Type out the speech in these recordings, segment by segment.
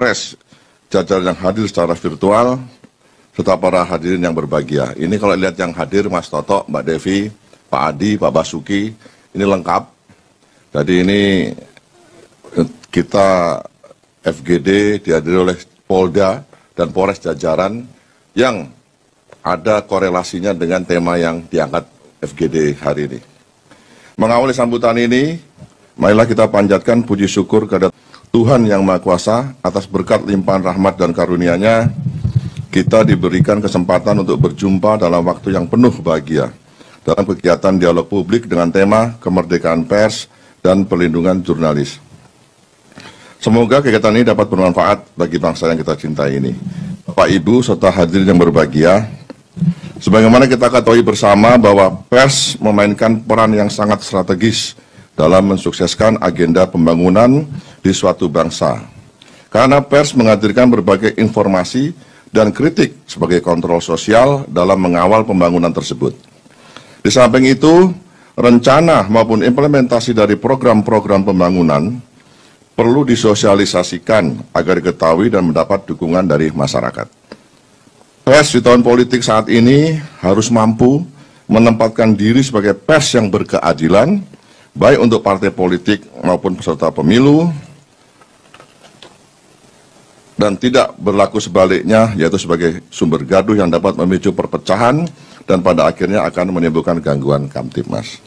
Polres, jajaran yang hadir secara virtual, serta para hadirin yang berbahagia. Ini kalau lihat yang hadir, Mas Toto, Mbak Devi, Pak Adi, Pak Basuki, ini lengkap. Jadi ini kita FGD dihadiri oleh Polda dan Polres jajaran yang ada korelasinya dengan tema yang diangkat FGD hari ini. Mengawali sambutan ini, marilah kita panjatkan puji syukur kepada Tuhan Yang Maha Kuasa atas berkat limpahan rahmat dan karunia-Nya. Kita diberikan kesempatan untuk berjumpa dalam waktu yang penuh bahagia dalam kegiatan dialog publik dengan tema kemerdekaan pers dan perlindungan jurnalis. Semoga kegiatan ini dapat bermanfaat bagi bangsa yang kita cintai ini. Bapak, Ibu, serta hadirin yang berbahagia, sebagaimana kita ketahui bersama bahwa pers memainkan peran yang sangat strategis dalam mensukseskan agenda pembangunan di suatu bangsa. Karena pers menghadirkan berbagai informasi dan kritik sebagai kontrol sosial dalam mengawal pembangunan tersebut. Di samping itu, rencana maupun implementasi dari program-program pembangunan perlu disosialisasikan agar diketahui dan mendapat dukungan dari masyarakat. Pers di tahun politik saat ini harus mampu menempatkan diri sebagai pers yang berkeadilan, baik untuk partai politik maupun peserta pemilu, dan tidak berlaku sebaliknya, yaitu sebagai sumber gaduh yang dapat memicu perpecahan dan pada akhirnya akan menimbulkan gangguan Kamtibmas.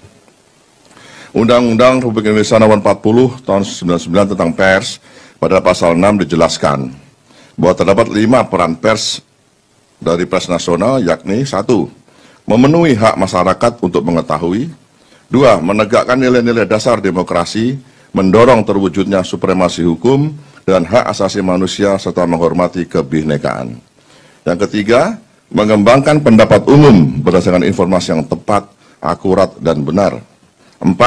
Undang-Undang Republik Indonesia Nomor 40 Tahun 1999 tentang pers pada pasal 6 dijelaskan bahwa terdapat 5 peran pers dari pers nasional, yakni 1. Memenuhi hak masyarakat untuk mengetahui. 2. Menegakkan nilai-nilai dasar demokrasi, mendorong terwujudnya supremasi hukum dan hak asasi manusia serta menghormati kebinekaan. Yang ketiga, mengembangkan pendapat umum berdasarkan informasi yang tepat, akurat, dan benar. 4.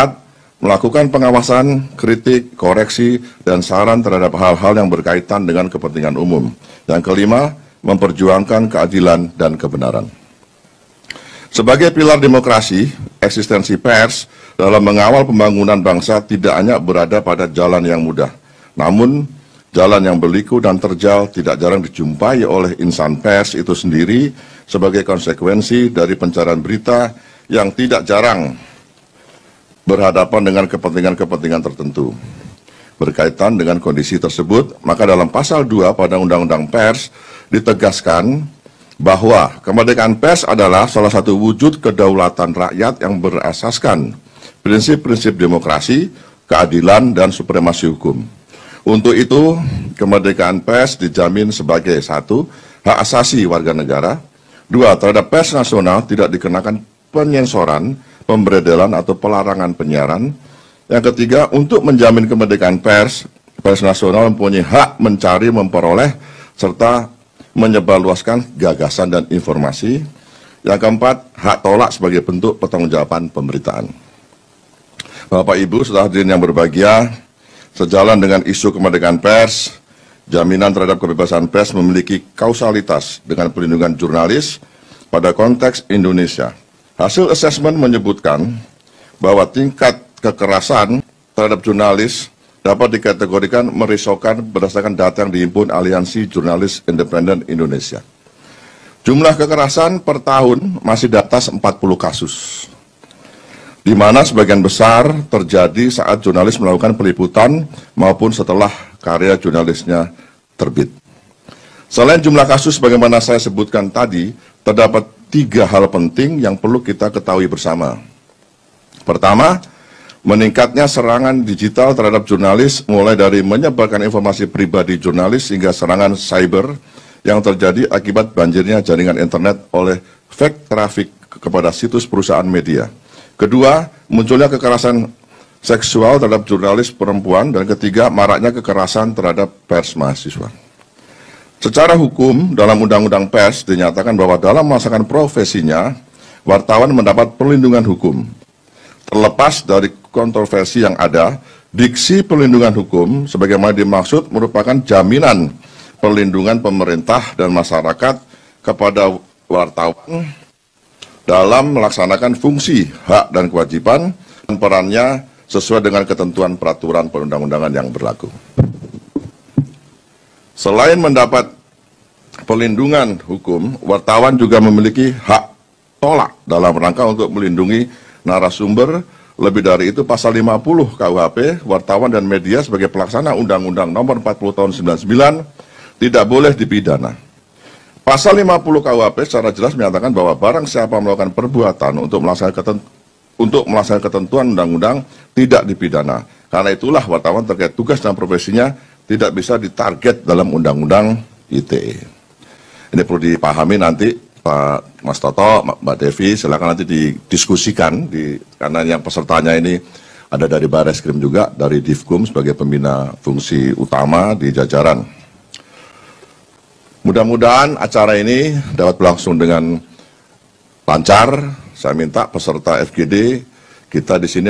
Melakukan pengawasan, kritik, koreksi, dan saran terhadap hal-hal yang berkaitan dengan kepentingan umum. Yang kelima, memperjuangkan keadilan dan kebenaran. Sebagai pilar demokrasi, eksistensi pers dalam mengawal pembangunan bangsa tidak hanya berada pada jalan yang mudah, namun jalan yang berliku dan terjal tidak jarang dijumpai oleh insan pers itu sendiri sebagai konsekuensi dari pencarian berita yang tidak jarang berhadapan dengan kepentingan-kepentingan tertentu. Berkaitan dengan kondisi tersebut, maka dalam pasal 2 pada Undang-Undang Pers ditegaskan bahwa kemerdekaan pers adalah salah satu wujud kedaulatan rakyat yang berasaskan prinsip-prinsip demokrasi, keadilan, dan supremasi hukum. Untuk itu, kemerdekaan pers dijamin sebagai 1. Hak asasi warga negara. 2. Terhadap pers nasional tidak dikenakan penyensoran, pemberedelan, atau pelarangan penyiaran. Yang ketiga, untuk menjamin kemerdekaan pers, pers nasional mempunyai hak mencari, memperoleh, serta menyebarluaskan gagasan dan informasi. Yang keempat, hak tolak sebagai bentuk pertanggungjawaban pemberitaan. Bapak, Ibu, serta hadirin yang berbahagia, sejalan dengan isu kemerdekaan pers, jaminan terhadap kebebasan pers memiliki kausalitas dengan perlindungan jurnalis pada konteks Indonesia. Hasil asesmen menyebutkan bahwa tingkat kekerasan terhadap jurnalis dapat dikategorikan merisaukan berdasarkan data yang dihimpun Aliansi Jurnalis Independen Indonesia. Jumlah kekerasan per tahun masih di atas 40 kasus, di mana sebagian besar terjadi saat jurnalis melakukan peliputan maupun setelah karya jurnalisnya terbit. Selain jumlah kasus bagaimana saya sebutkan tadi, terdapat 3 hal penting yang perlu kita ketahui bersama. Pertama, meningkatnya serangan digital terhadap jurnalis, mulai dari menyebarkan informasi pribadi jurnalis hingga serangan cyber yang terjadi akibat banjirnya jaringan internet oleh fake traffic kepada situs perusahaan media. Kedua, munculnya kekerasan seksual terhadap jurnalis perempuan. Dan ketiga, maraknya kekerasan terhadap pers mahasiswa. Secara hukum, dalam Undang-Undang Pers dinyatakan bahwa dalam melaksanakan profesinya, wartawan mendapat perlindungan hukum. Terlepas dari kontroversi yang ada, diksi perlindungan hukum sebagaimana dimaksud merupakan jaminan perlindungan pemerintah dan masyarakat kepada wartawan dalam melaksanakan fungsi, hak, dan kewajiban dan perannya sesuai dengan ketentuan peraturan perundang-undangan yang berlaku. Selain mendapat perlindungan hukum, wartawan juga memiliki hak tolak dalam rangka untuk melindungi narasumber. Lebih dari itu, pasal 50 KUHP, wartawan dan media sebagai pelaksana Undang-Undang Nomor 40 Tahun 99 tidak boleh dipidana. Pasal 50 KUHP secara jelas menyatakan bahwa barang siapa melakukan perbuatan untuk melaksanakan ketentuan undang-undang tidak dipidana. Karena itulah wartawan terkait tugas dan profesinya tidak bisa ditarget dalam Undang-Undang ITE. Ini perlu dipahami nanti Pak Mas Toto, Mbak Devi, silakan nanti didiskusikan, karena yang pesertanya ini ada dari Bareskrim juga, dari Divkum sebagai pembina fungsi utama di jajaran. Mudah-mudahan acara ini dapat berlangsung dengan lancar. Saya minta peserta FGD kita di sini